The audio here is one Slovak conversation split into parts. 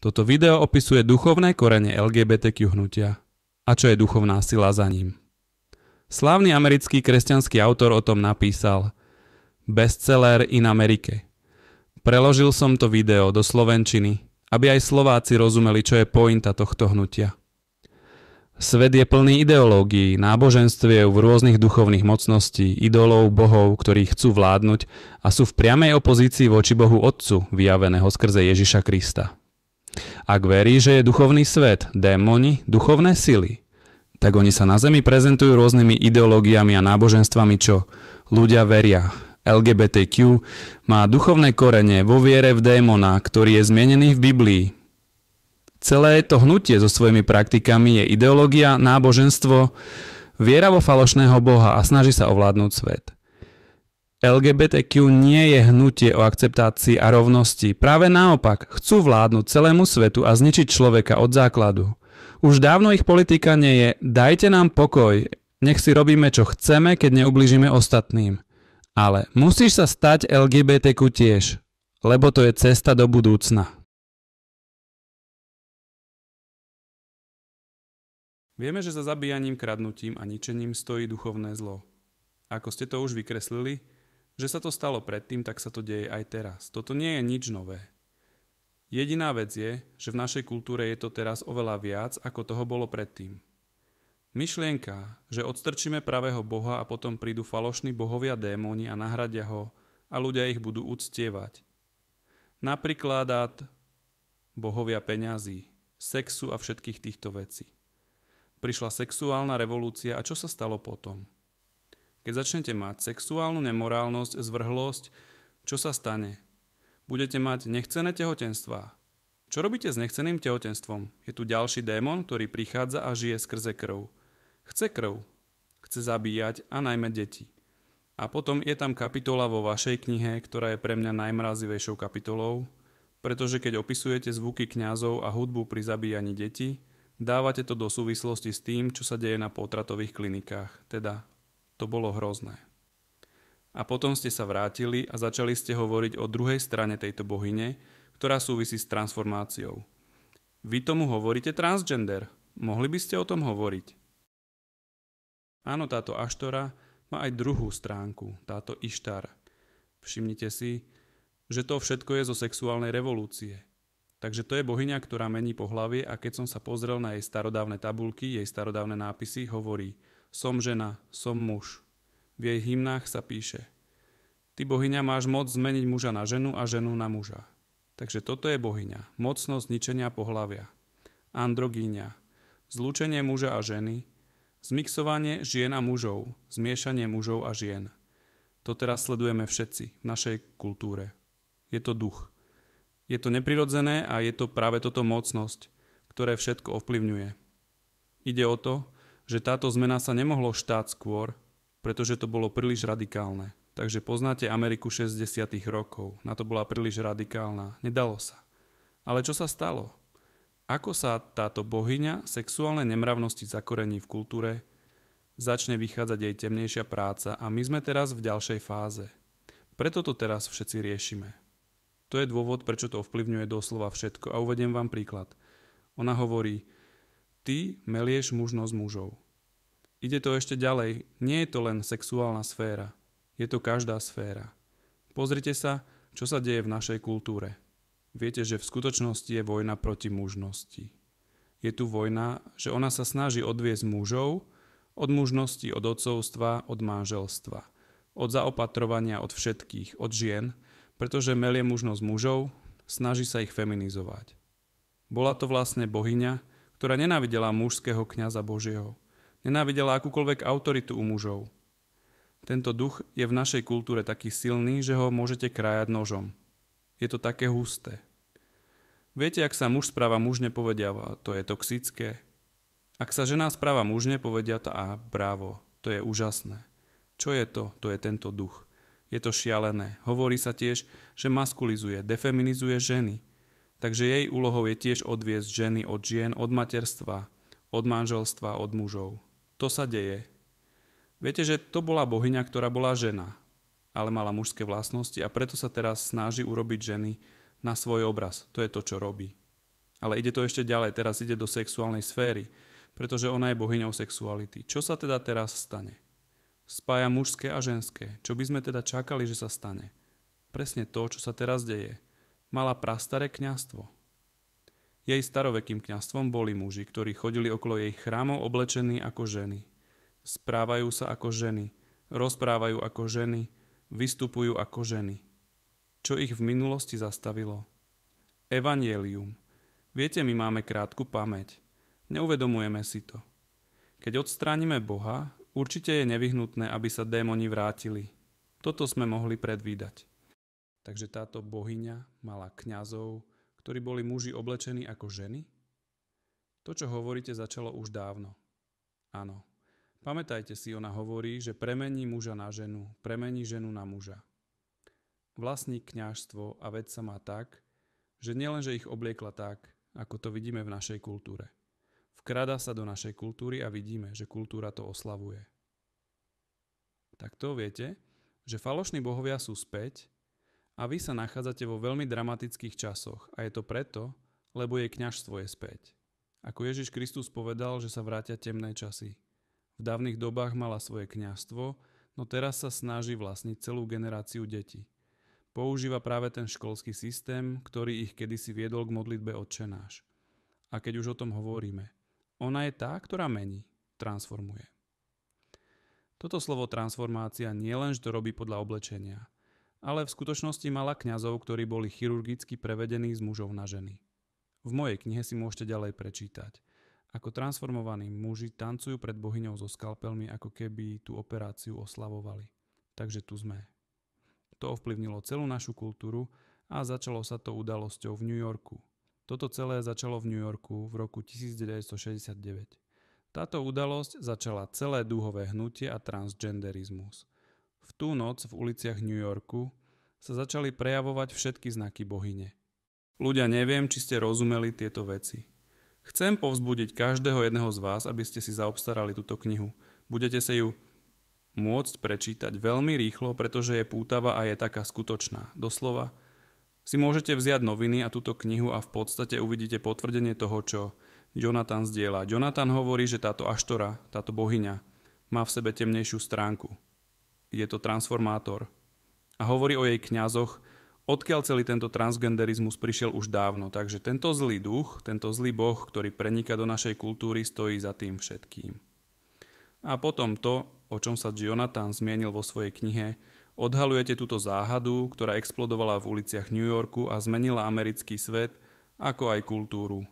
Toto video opisuje duchovné korene LGBTQ hnutia a čo je duchovná sila za ním. Slávny americký kresťanský autor o tom napísal bestseller in Amerike. Preložil som to video do slovenčiny, aby aj Slováci rozumeli, čo je pointa tohto hnutia. Svet je plný ideológií, náboženstiev v rôznych duchovných mocností, idolov, bohov, ktorí chcú vládnuť a sú v priamej opozícii voči Bohu Otcu, vyjaveného skrze Ježiša Krista. Ak verí, že je duchovný svet, démoni, duchovné sily, tak oni sa na zemi prezentujú rôznymi ideológiami a náboženstvami, čo ľudia veria. LGBTQ má duchovné korene vo viere v démona, ktorý je zmienený v Biblii. Celé to hnutie so svojimi praktikami je ideológia, náboženstvo, viera vo falošného boha a snaží sa ovládnuť svet. LGBTQ nie je hnutie o akceptácii a rovnosti. Práve naopak, chcú vládnuť celému svetu a zničiť človeka od základu. Už dávno ich politika nie je dajte nám pokoj, nech si robíme čo chceme, keď neublížime ostatným. Ale musíš sa stať LGBTQ tiež, lebo to je cesta do budúcna. Vieme, že za zabíjaním, kradnutím a ničením stojí duchovné zlo. Ako ste to už vykreslili, že sa to stalo predtým, tak sa to deje aj teraz. Toto nie je nič nové. Jediná vec je, že v našej kultúre je to teraz oveľa viac, ako toho bolo predtým. Myšlienka, že odstrčíme pravého Boha a potom prídu falošní bohovia démoni a nahradia ho a ľudia ich budú uctievať. Napríklad bohovia peňazí, sexu a všetkých týchto vecí. Prišla sexuálna revolúcia a čo sa stalo potom? Keď začnete mať sexuálnu nemorálnosť, zvrhlosť, čo sa stane? Budete mať nechcené tehotenstvá. Čo robíte s nechceným tehotenstvom? Je tu ďalší démon, ktorý prichádza a žije skrze krv. Chce krv. Chce zabíjať a najmä deti. A potom je tam kapitola vo vašej knihe, ktorá je pre mňa najmrazivejšou kapitolou, pretože keď opisujete zvuky kňazov a hudbu pri zabíjaní detí, dávate to do súvislosti s tým, čo sa deje na potratových klinikách, teda to bolo hrozné. A potom ste sa vrátili a začali ste hovoriť o druhej strane tejto bohyne, ktorá súvisí s transformáciou. Vy tomu hovoríte transgender. Mohli by ste o tom hovoriť? Áno, táto Aštora má aj druhú stránku, táto Ištar. Všimnite si, že to všetko je zo sexuálnej revolúcie. Takže to je bohyňa, ktorá mení pohlavie a keď som sa pozrel na jej starodávne tabulky, jej starodávne nápisy, hovorí som žena, som muž. V jej hymnách sa píše ty bohyňa máš moc zmeniť muža na ženu a ženu na muža. Takže toto je bohyňa, mocnosť ničenia pohlavia. Androgíňa, zlúčenie muža a ženy, zmixovanie žien a mužov, zmiešanie mužov a žien. To teraz sledujeme všetci v našej kultúre. Je to duch. Je to neprirodzené a je to práve toto mocnosť, ktoré všetko ovplyvňuje. Ide o to, že táto zmena sa nemohlo štáť skôr, pretože to bolo príliš radikálne. Takže poznáte Ameriku 60. rokov. Na to bola príliš radikálna. Nedalo sa. Ale čo sa stalo? Ako sa táto bohyňa sexuálnej nemravnosti zakorení v kultúre, začne vychádzať jej temnejšia práca a my sme teraz v ďalšej fáze. Preto to teraz všetci riešime. To je dôvod, prečo to ovplyvňuje doslova všetko. A uvediem vám príklad. Ona hovorí, ty melieš mužnosť mužov. Ide to ešte ďalej. Nie je to len sexuálna sféra. Je to každá sféra. Pozrite sa, čo sa deje v našej kultúre. Viete, že v skutočnosti je vojna proti mužnosti. Je tu vojna, že ona sa snaží odviesť mužov od mužnosti, od otcovstva, od manželstva, od zaopatrovania od všetkých, od žien, pretože melie mužnosť mužov, snaží sa ich feminizovať. Bola to vlastne bohyňa, ktorá nenávidela mužského kňaza Božieho. Nenávidela akúkoľvek autoritu u mužov. Tento duch je v našej kultúre taký silný, že ho môžete krájať nožom. Je to také husté. Viete, ak sa muž správa mužne, povedia, to je toxické. Ak sa žena správa mužne, povedia to, bravo, to je úžasné. Čo je to? To je tento duch. Je to šialené. Hovorí sa tiež, že maskulizuje, defeminizuje ženy. Takže jej úlohou je tiež odviesť ženy od žien, od materstva, od manželstva, od mužov. To sa deje. Viete, že to bola bohyňa, ktorá bola žena, ale mala mužské vlastnosti a preto sa teraz snaží urobiť ženy na svoj obraz. To je to, čo robí. Ale ide to ešte ďalej, teraz ide do sexuálnej sféry, pretože ona je bohyňou sexuality. Čo sa teda teraz stane? Spája mužské a ženské. Čo by sme teda čakali, že sa stane? Presne to, čo sa teraz deje. Mala prastaré kňazstvo. Jej starovekým kňazstvom boli muži, ktorí chodili okolo jej chrámov oblečení ako ženy. Správajú sa ako ženy, rozprávajú ako ženy, vystupujú ako ženy. Čo ich v minulosti zastavilo? Evanjelium. Viete, my máme krátku pamäť. Neuvedomujeme si to. Keď odstránime Boha, určite je nevyhnutné, aby sa démoni vrátili. Toto sme mohli predvídať. Takže táto bohyňa mala kňazov, ktorí boli muži oblečení ako ženy? To, čo hovoríte, začalo už dávno. Áno. Pamätajte si, ona hovorí, že premení muža na ženu, premení ženu na muža. Vlastní kňazstvo a vec sa má tak, že nielenže ich obliekla tak, ako to vidíme v našej kultúre. Vkrada sa do našej kultúry a vidíme, že kultúra to oslavuje. Tak to viete, že falošní bohovia sú späť a vy sa nachádzate vo veľmi dramatických časoch a je to preto, lebo jej kňazstvo je späť. Ako Ježiš Kristus povedal, že sa vrátia temné časy. V dávnych dobách mala svoje kňazstvo, no teraz sa snaží vlastniť celú generáciu detí. Používa práve ten školský systém, ktorý ich kedysi viedol k modlitbe Otčenáš. A keď už o tom hovoríme, ona je tá, ktorá mení, transformuje. Toto slovo transformácia nie len, že to robí podľa oblečenia, ale v skutočnosti mala kňazov, ktorí boli chirurgicky prevedení z mužov na ženy. V mojej knihe si môžete ďalej prečítať, ako transformovaní muži tancujú pred bohyňou so skalpelmi, ako keby tú operáciu oslavovali. Takže tu sme. To ovplyvnilo celú našu kultúru a začalo sa to udalosťou v New Yorku. Toto celé začalo v New Yorku v roku 1969. Táto udalosť začala celé dúhové hnutie a transgenderizmus. V tú noc v uliciach New Yorku sa začali prejavovať všetky znaky bohyne. Ľudia, neviem, či ste rozumeli tieto veci. Chcem povzbudiť každého jedného z vás, aby ste si zaobstarali túto knihu. Budete sa ju môcť prečítať veľmi rýchlo, pretože je pútava a je taká skutočná. Doslova si môžete vziať noviny a túto knihu a v podstate uvidíte potvrdenie toho, čo Jonathan zdieľa. Jonathan hovorí, že táto Aštora, táto bohyňa, má v sebe temnejšiu stránku. Je to transformátor. A hovorí o jej kňazoch, odkiaľ celý tento transgenderizmus prišiel už dávno. Takže tento zlý duch, tento zlý boh, ktorý preniká do našej kultúry, stojí za tým všetkým. A potom to, o čom sa Jonathan zmienil vo svojej knihe, odhaľujete túto záhadu, ktorá explodovala v uliciach New Yorku a zmenila americký svet, ako aj kultúru.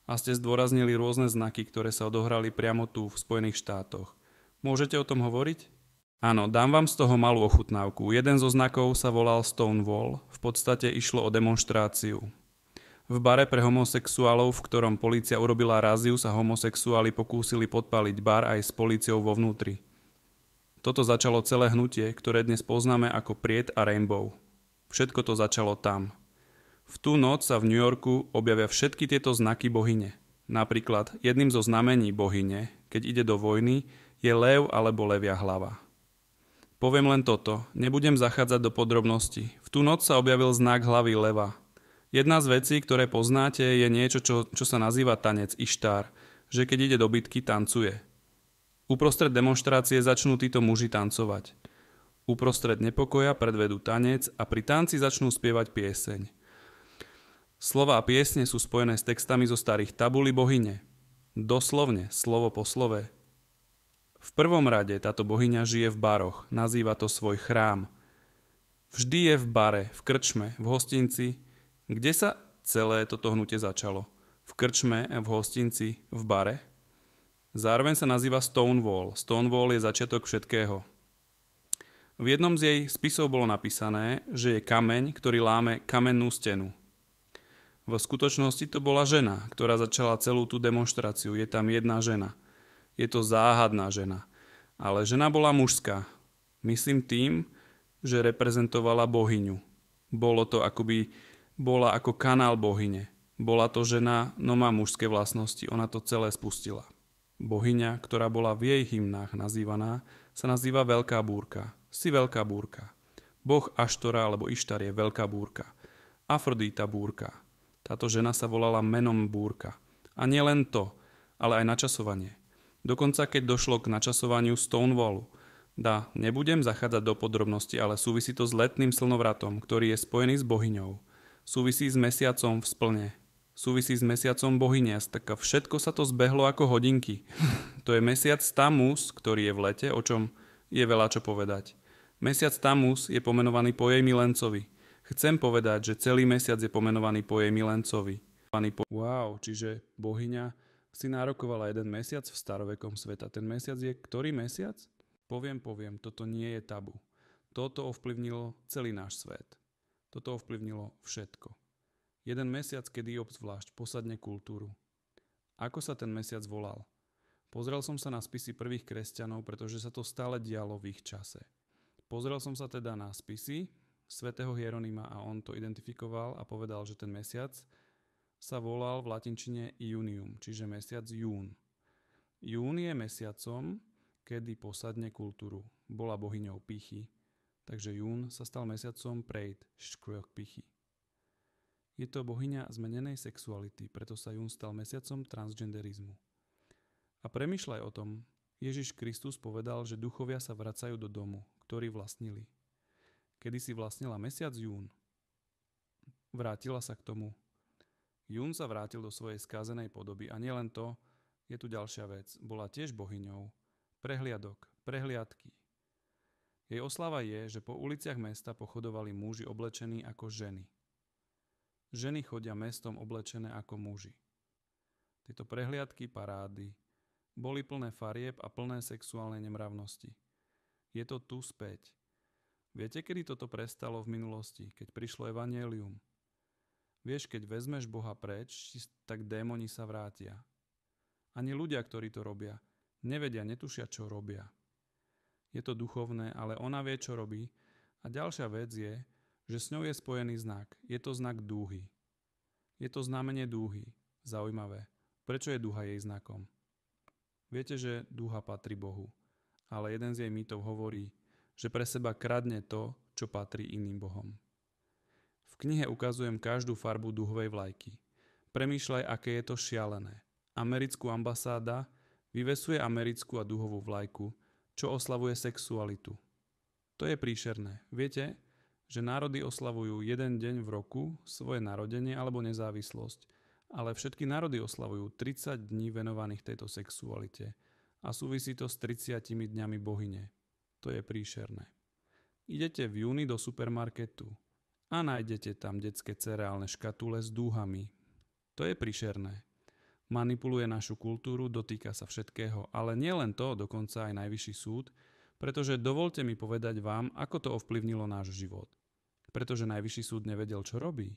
A ste zdôraznili rôzne znaky, ktoré sa odohrali priamo tu v Spojených štátoch. Môžete o tom hovoriť? Áno, dám vám z toho malú ochutnávku. Jeden zo znakov sa volal Stonewall. V podstate išlo o demonštráciu. V bare pre homosexuálov, v ktorom polícia urobila raziu, sa homosexuáli pokúsili podpaliť bar aj s políciou vo vnútri. Toto začalo celé hnutie, ktoré dnes poznáme ako Pride a Rainbow. Všetko to začalo tam. V tú noc sa v New Yorku objavia všetky tieto znaky bohyne. Napríklad jedným zo znamení bohyne, keď ide do vojny, je lev alebo levia hlava. Poviem len toto, nebudem zachádzať do podrobností. V tú noc sa objavil znak hlavy leva. Jedna z vecí, ktoré poznáte, je niečo, čo sa nazýva tanec Ištar, že keď ide do bitky, tancuje. Uprostred demonštrácie začnú títo muži tancovať. Uprostred nepokoja predvedú tanec a pri tanci začnú spievať pieseň. Slova a piesne sú spojené s textami zo starých tabulí bohyne. Doslovne, slovo po slove. V prvom rade táto bohyňa žije v baroch, nazýva to svoj chrám. Vždy je v bare, v krčme, v hostinci. Kde sa celé toto hnutie začalo? V krčme, v hostinci, v bare? Zároveň sa nazýva Stonewall. Stonewall je začiatok všetkého. V jednom z jej spisov bolo napísané, že je kameň, ktorý láme kamennú stenu. V skutočnosti to bola žena, ktorá začala celú tú demonštráciu. Je tam jedna žena. Je to záhadná žena. Ale žena bola mužská. Myslím tým, že reprezentovala bohyňu. Bola ako kanál bohyne. Bola to žena, no má mužské vlastnosti. Ona to celé spustila. Bohyňa, ktorá bola v jej hymnách nazývaná, sa nazýva Veľká búrka. Si Veľká búrka. Boh Aštora alebo Ištar je Veľká búrka. Afrodíta búrka. Táto žena sa volala menom Búrka. A nie len to, ale aj načasovanie. Dokonca keď došlo k načasovaniu Stonewallu. Nebudem zachádzať do podrobností, ale súvisí to s letným slnovratom, ktorý je spojený s bohyňou. Súvisí s mesiacom v splne. Súvisí s mesiacom bohyne. Tak všetko sa to zbehlo ako hodinky. To je mesiac Tammuz, ktorý je v lete, o čom je veľa čo povedať. Mesiac Tammuz je pomenovaný po jej milencovi. Chcem povedať, že celý mesiac je pomenovaný po jej milencovi. Wow, čiže bohyňa si nárokovala jeden mesiac v starovekom sveta. Ten mesiac je ktorý mesiac? Poviem, toto nie je tabu. Toto ovplyvnilo celý náš svet. Toto ovplyvnilo všetko. Jeden mesiac, kedy obzvlášť posadne kultúru. Ako sa ten mesiac volal? Pozrel som sa na spisy prvých kresťanov, pretože sa to stále dialo v ich čase. Pozrel som sa teda na spisy svätého Hieronima a on to identifikoval a povedal, že ten mesiac sa volal v latinčine Iunium, čiže mesiac jún. Jún je mesiacom, kedy posadne kultúru. Bola bohyňou pýchy, takže jún sa stal mesiacom Pride, škvrk pýchy. Je to bohyňa zmenenej sexuality, preto sa jún stal mesiacom transgenderizmu. A premýšľaj o tom, Ježiš Kristus povedal, že duchovia sa vracajú do domu, ktorý vlastnili. Kedy si vlastnila mesiac jún, vrátila sa k tomu. Jún sa vrátil do svojej skazenej podoby a nielen to, je tu ďalšia vec. Bola tiež bohyňou prehliadok, prehliadky. Jej oslava je, že po uliciach mesta pochodovali muži oblečení ako ženy. Ženy chodia mestom oblečené ako muži. Tieto prehliadky, parády boli plné farieb a plné sexuálnej nemravnosti. Je to tu späť. Viete, kedy toto prestalo v minulosti, keď prišlo evanjelium? Vieš, keď vezmeš Boha preč, tak démoni sa vrátia. Ani ľudia, ktorí to robia, nevedia, netušia, čo robia. Je to duchovné, ale ona vie, čo robí. A ďalšia vec je, že s ňou je spojený znak. Je to znak dúhy. Je to znamenie dúhy. Zaujímavé. Prečo je dúha jej znakom? Viete, že dúha patrí Bohu. Ale jeden z jej mýtov hovorí, že pre seba kradne to, čo patrí iným bohom. V knihe ukazujem každú farbu dúhovej vlajky. Premýšľaj, aké je to šialené. Americkú ambasáda vyvesuje americkú a dúhovú vlajku, čo oslavuje sexualitu. To je príšerné. Viete, že národy oslavujú jeden deň v roku svoje narodenie alebo nezávislosť, ale všetky národy oslavujú 30 dní venovaných tejto sexualite a súvisí to s 30 dňami bohyne. To je príšerné. Idete v júni do supermarketu a nájdete tam detské cereálne škatule s dúhami. To je príšerné. Manipuluje našu kultúru, dotýka sa všetkého, ale nie len to, dokonca aj Najvyšší súd, pretože dovolte mi povedať vám, ako to ovplyvnilo náš život. Pretože Najvyšší súd nevedel, čo robí.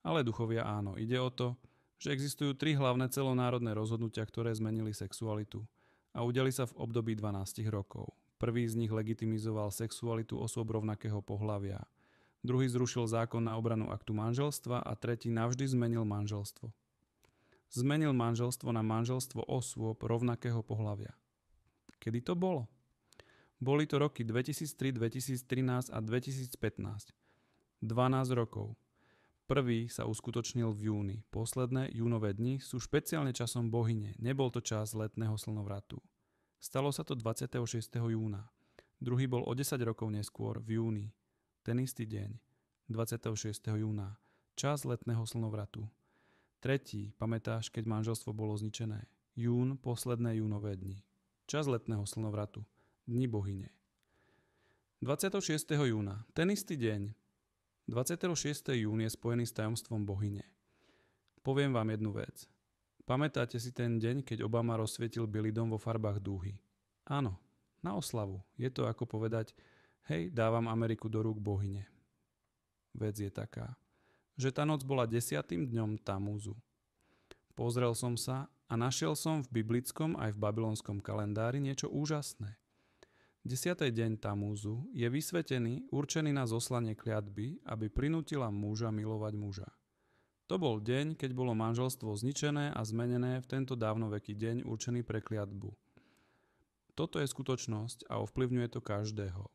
Ale duchovia áno, ide o to, že existujú 3 hlavné celonárodné rozhodnutia, ktoré zmenili sexualitu a udiali sa v období 12 rokov. Prvý z nich legitimizoval sexualitu osôb rovnakého pohlavia. Druhý zrušil zákon na obranu aktu manželstva a tretí navždy zmenil manželstvo. Zmenil manželstvo na manželstvo osôb rovnakého pohlavia. Kedy to bolo? Boli to roky 2003, 2013 a 2015. 12 rokov. Prvý sa uskutočnil v júni. Posledné júnové dni sú špeciálne časom bohyne. Nebol to čas letného slnovratu. Stalo sa to 26. júna. Druhý bol o 10 rokov neskôr, v júni. Ten istý deň, 26. júna. Čas letného slnovratu. Tretí, pamätáš, keď manželstvo bolo zničené? Jún, posledné júnové dni. Čas letného slnovratu. Dni bohyne. 26. júna. Ten istý deň. 26. jún je spojený s tajomstvom bohyne. Poviem vám jednu vec. Pamätáte si ten deň, keď Obama rozsvietil Bielý dom vo farbách dúhy? Áno, na oslavu. Je to ako povedať, hej, dávam Ameriku do rúk bohyne. Vec je taká, že tá noc bola 10. dňom Tamuzu. Pozrel som sa a našiel som v biblickom aj v babylonskom kalendári niečo úžasné. 10. deň Tamuzu je vysvetený, určený na zoslanie kliatby, aby prinútila muža milovať muža. To bol deň, keď bolo manželstvo zničené a zmenené v tento dávnoveký deň určený pre kliatbu. Toto je skutočnosť a ovplyvňuje to každého.